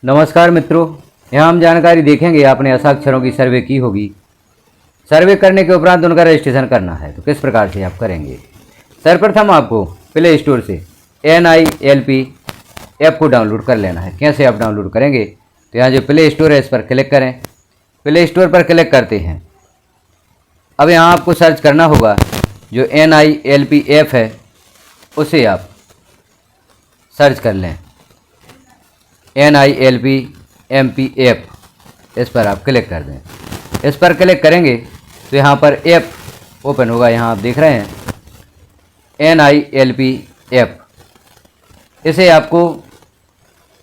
नमस्कार मित्रों, यहाँ हम जानकारी देखेंगे। आपने हस्ताक्षरों की सर्वे की होगी। सर्वे करने के उपरांत उनका रजिस्ट्रेशन करना है, तो किस प्रकार से आप करेंगे। सर्वप्रथम आपको प्ले स्टोर से NILP ऐप को डाउनलोड कर लेना है। कैसे आप डाउनलोड करेंगे, तो यहाँ जो प्ले स्टोर है इस पर क्लिक करें। प्ले स्टोर पर क्लिक करते हैं। अब यहाँ आपको सर्च करना होगा, जो NILP ऐप है उसे आप सर्च कर लें। NILP MP ऐप, इस पर आप क्लिक कर दें। इस पर क्लिक करेंगे तो यहाँ पर ऐप ओपन होगा। यहाँ आप देख रहे हैं NILP ऐप, इसे आपको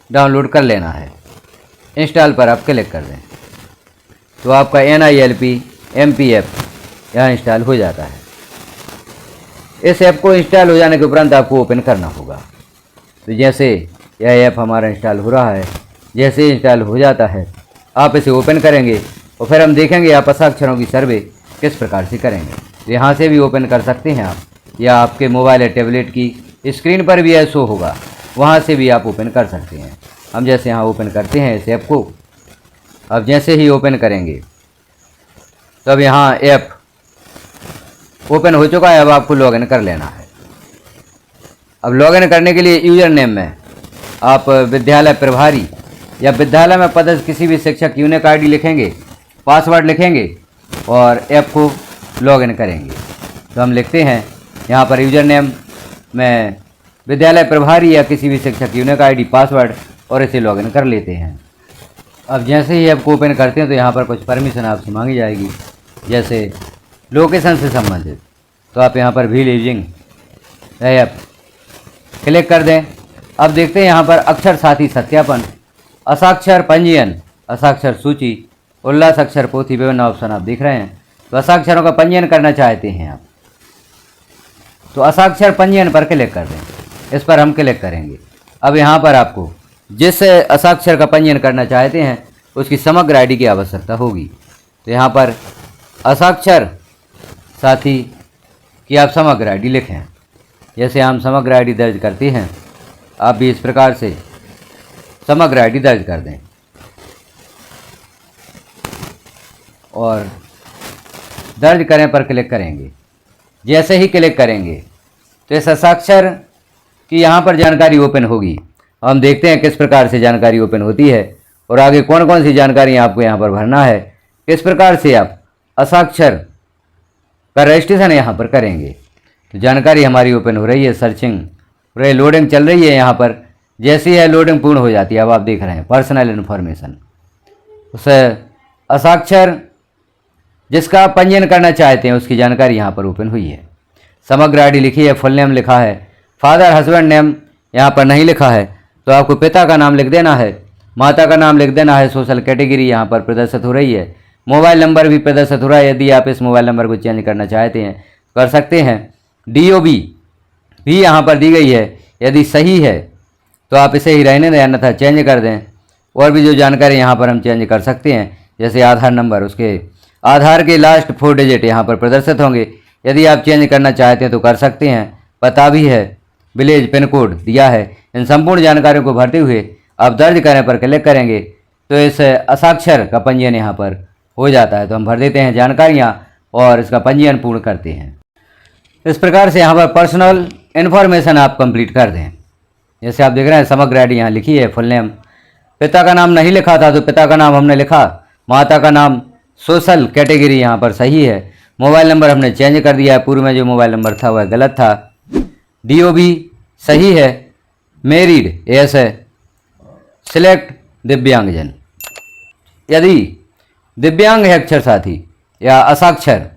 डाउनलोड कर लेना है। इंस्टॉल पर आप क्लिक कर दें तो आपका NILP MP ऐप यहाँ इंस्टॉल हो जाता है। इस ऐप को इंस्टॉल हो जाने के उपरांत आपको ओपन करना होगा। तो जैसे यह ऐप हमारा इंस्टॉल हो रहा है, जैसे इंस्टॉल हो जाता है आप इसे ओपन करेंगे और फिर हम देखेंगे आप हस्ताक्षरों की सर्वे किस प्रकार से करेंगे। यहाँ से भी ओपन कर सकते हैं आप, या आपके मोबाइल या टैबलेट की स्क्रीन पर भी शो होगा, वहाँ से भी आप ओपन कर सकते हैं। हम जैसे यहाँ ओपन करते हैं इस ऐप को। अब जैसे ही ओपन करेंगे तब यहाँ ऐप ओपन हो चुका है। अब आपको लॉगिन कर लेना है। अब लॉगिन करने के लिए यूजर नेम में आप विद्यालय प्रभारी या विद्यालय में पदस्थ किसी भी शिक्षक यूनिक ID लिखेंगे, पासवर्ड लिखेंगे और ऐप को लॉगिन करेंगे। तो हम लिखते हैं यहाँ पर यूजर नेम में विद्यालय प्रभारी या किसी भी शिक्षक यूनिक ID, पासवर्ड, और इसे लॉगिन कर लेते हैं। अब जैसे ही ऐप को ओपन करते हैं तो यहाँ पर कुछ परमिशन आपसे मांगी जाएगी, जैसे लोकेशन से संबंधित। तो आप यहाँ पर व्हील यूजिंग ऐप क्लिक कर दें। अब देखते हैं यहाँ पर अक्षर साथी सत्यापन, हस्ताक्षर पंजीयन, हस्ताक्षर सूची, उल्लास अक्षर पोथी, विभिन्न ऑप्शन आप देख रहे हैं। तो हस्ताक्षरों का पंजीयन करना चाहते हैं आप, तो हस्ताक्षर पंजीयन पर क्लिक कर दें। इस पर हम क्लिक करेंगे। अब यहाँ पर आपको जिस हस्ताक्षर का पंजीयन करना चाहते हैं उसकी समग्र ID की आवश्यकता होगी। तो यहाँ पर हस्ताक्षर साथी की आप समग्र ID लिखें। जैसे हम समग्र ID दर्ज करते हैं, आप भी इस प्रकार से समग्र ID दर्ज कर दें और दर्ज करें पर क्लिक करेंगे। जैसे ही क्लिक करेंगे तो इस हस्ताक्षर की यहाँ पर जानकारी ओपन होगी। हम देखते हैं किस प्रकार से जानकारी ओपन होती है और आगे कौन कौन सी जानकारी आपको यहाँ पर भरना है, किस प्रकार से आप हस्ताक्षर का रजिस्ट्रेशन यहाँ पर करेंगे। तो जानकारी हमारी ओपन हो रही है, सर्चिंग हो रही, लोडिंग चल रही है। यहाँ पर जैसे ही लोडिंग पूर्ण हो जाती है, अब आप देख रहे हैं पर्सनल इन्फॉर्मेशन, उस हस्ताक्षर जिसका आप पंजीयन करना चाहते हैं उसकी जानकारी यहाँ पर ओपन हुई है। समग्र ID लिखी है, फुल नेम लिखा है, फादर हस्बैंड नेम यहाँ पर नहीं लिखा है, तो आपको पिता का नाम लिख देना है, माता का नाम लिख देना है। सोशल कैटेगरी यहाँ पर प्रदर्शित हो रही है। मोबाइल नंबर भी प्रदर्शित हो रहा है। यदि आप इस मोबाइल नंबर को चेंज करना चाहते हैं कर सकते हैं। DOB भी यहाँ पर दी गई है। यदि सही है तो आप इसे ही रहने दें, अन्यथा चेंज कर दें। और भी जो जानकारी यहाँ पर हम चेंज कर सकते हैं, जैसे आधार नंबर, उसके आधार के लास्ट 4 डिजिट यहाँ पर प्रदर्शित होंगे। यदि आप चेंज करना चाहते हैं तो कर सकते हैं। पता भी है, विलेज, पिन कोड दिया है। इन संपूर्ण जानकारियों को भरते हुए आप दर्ज करें पर क्लिक करेंगे तो इस हस्ताक्षर का पंजीयन यहाँ पर हो जाता है। तो हम भर देते हैं जानकारियाँ और इसका पंजीयन पूर्ण करते हैं। इस प्रकार से यहाँ पर पर्सनल इन्फॉर्मेशन आप कंप्लीट कर दें। जैसे आप देख रहे हैं समग्र ID यहाँ लिखी है, फुल नेम, पिता का नाम नहीं लिखा था तो पिता का नाम हमने लिखा, माता का नाम, सोशल कैटेगरी यहाँ पर सही है, मोबाइल नंबर हमने चेंज कर दिया है, पूर्व में जो मोबाइल नंबर था वह गलत था, DOB सही है, मैरिड यस है, सिलेक्ट दिव्यांगजन। यदि दिव्यांग है अक्षर साथी या हस्ताक्षर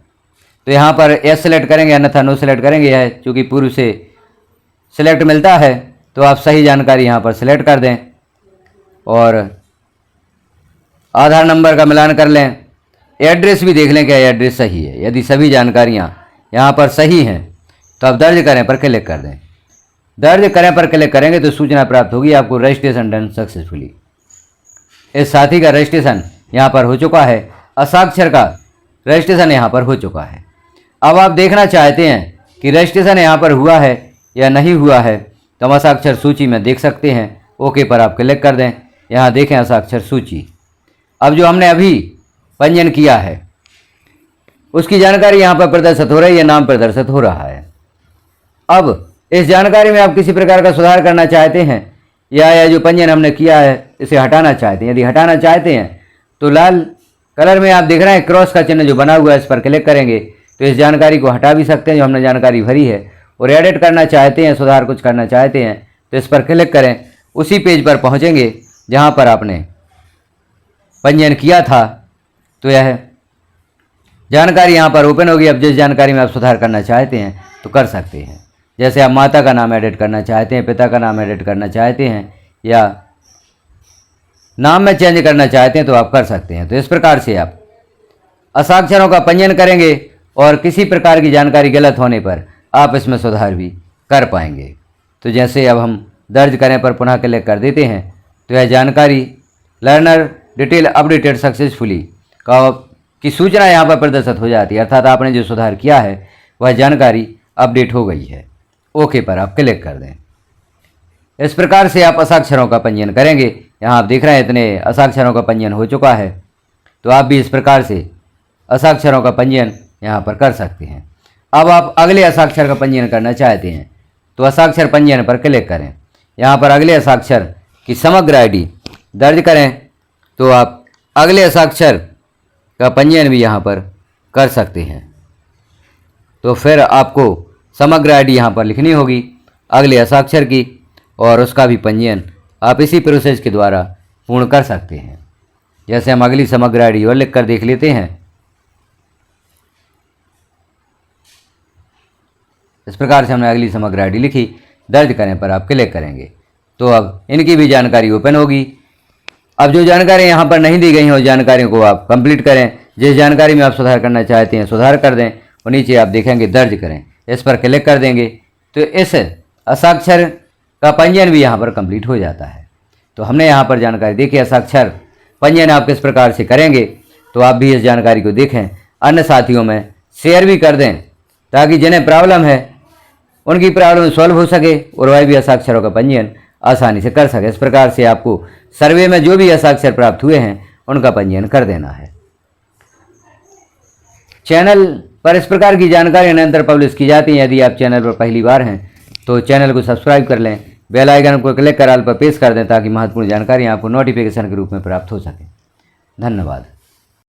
तो यहाँ पर यस सिलेक्ट करेंगे, अन्यथा नो सिलेक्ट करेंगे। यह चूँकि पूर्व से सिलेक्ट मिलता है तो आप सही जानकारी यहाँ पर सिलेक्ट कर दें और आधार नंबर का मिलान कर लें। एड्रेस भी देख लें क्या एड्रेस सही है। यदि सभी जानकारियाँ यहाँ पर सही हैं तो आप दर्ज करें पर क्लिक कर दें। दर्ज करें पर क्लिक करेंगे तो सूचना प्राप्त होगी आपको, रजिस्ट्रेशन डन सक्सेसफुली। इस साथी का रजिस्ट्रेशन यहाँ पर हो चुका है, हस्ताक्षर का रजिस्ट्रेशन यहाँ पर हो चुका है। अब आप देखना चाहते हैं कि रजिस्ट्रेशन यहाँ पर हुआ है या नहीं हुआ है, तो हम हस्ताक्षर सूची में देख सकते हैं। ओके पर आप क्लिक कर दें। यहाँ देखें हस्ताक्षर सूची। अब जो हमने अभी पंजीयन किया है उसकी जानकारी यहाँ पर प्रदर्शित हो रही है, नाम प्रदर्शित हो रहा है। अब इस जानकारी में आप किसी प्रकार का सुधार करना चाहते हैं या जो पंजीयन हमने किया है इसे हटाना चाहते हैं। यदि हटाना चाहते हैं तो लाल कलर में आप देख रहे हैं क्रॉस का चिन्ह जो बना हुआ है, इस पर क्लिक करेंगे तो इस जानकारी को हटा भी सकते हैं जो हमने जानकारी भरी है, और एडिट करना चाहते हैं, सुधार कुछ करना चाहते हैं तो इस पर क्लिक करें। उसी पेज पर पहुंचेंगे जहां पर आपने पंजीयन किया था, तो यह जानकारी यहां पर ओपन होगी। अब जिस जानकारी में आप सुधार करना चाहते हैं तो कर सकते हैं। जैसे आप माता का नाम एडिट करना चाहते हैं, पिता का नाम एडिट करना चाहते हैं या नाम में चेंज करना चाहते हैं तो आप कर सकते हैं। तो इस प्रकार से आप हस्ताक्षरों का पंजीयन करेंगे और किसी प्रकार की जानकारी गलत होने पर आप इसमें सुधार भी कर पाएंगे। तो जैसे अब हम दर्ज करें पर पुनः क्लिक कर देते हैं तो यह जानकारी लर्नर डिटेल अपडेटेड सक्सेसफुली की सूचना यहाँ पर प्रदर्शित हो जाती है, अर्थात आपने जो सुधार किया है वह जानकारी अपडेट हो गई है। ओके पर आप क्लिक कर दें। इस प्रकार से आप हस्ताक्षरों का पंजीयन करेंगे। यहाँ आप देख रहे हैं इतने हस्ताक्षरों का पंजीयन हो चुका है, तो आप भी इस प्रकार से हस्ताक्षरों का पंजीयन यहाँ पर कर सकते हैं। अब आप अगले हस्ताक्षर का पंजीयन करना चाहते हैं तो हस्ताक्षर पंजीयन पर क्लिक करें। यहाँ पर अगले हस्ताक्षर की समग्र आईडी दर्ज करें तो आप अगले हस्ताक्षर का पंजीयन भी यहाँ पर कर सकते हैं। तो फिर आपको समग्र आईडी यहाँ पर लिखनी होगी अगले हस्ताक्षर की, और उसका भी पंजीयन आप इसी प्रोसेस के द्वारा पूर्ण कर सकते हैं। जैसे हम अगली समग्र आईडी और लिख कर देख लेते हैं। इस प्रकार से हमने अगली समग्र आईडी लिखी, दर्ज करें पर आप क्लिक करेंगे तो अब इनकी भी जानकारी ओपन होगी। अब जो जानकारी यहाँ पर नहीं दी गई हैं उस जानकारियों को आप कंप्लीट करें। जिस जानकारी में आप सुधार करना चाहते हैं सुधार कर दें, और नीचे आप देखेंगे दर्ज करें, इस पर क्लिक कर देंगे तो इस हस्ताक्षर का पंजीयन भी यहाँ पर कंप्लीट हो जाता है। तो हमने यहाँ पर जानकारी देखी। हस्ताक्षर पंजीयन आप किस प्रकार से करेंगे तो आप भी इस जानकारी को देखें, अन्य साथियों में शेयर भी कर दें ताकि जिन्हें प्रॉब्लम है उनकी प्रॉब्लम सॉल्व हो सके और वह भी हस्ताक्षरों का पंजीयन आसानी से कर सके। इस प्रकार से आपको सर्वे में जो भी हस्ताक्षर प्राप्त हुए हैं उनका पंजीयन कर देना है। चैनल पर इस प्रकार की जानकारी निरंतर पब्लिश की जाती है। यदि आप चैनल पर पहली बार हैं तो चैनल को सब्सक्राइब कर लें, बेल आइकन को क्लिक कर ऑल पर प्रेस कर दें ताकि महत्वपूर्ण जानकारी आपको नोटिफिकेशन के रूप में प्राप्त हो सके। धन्यवाद।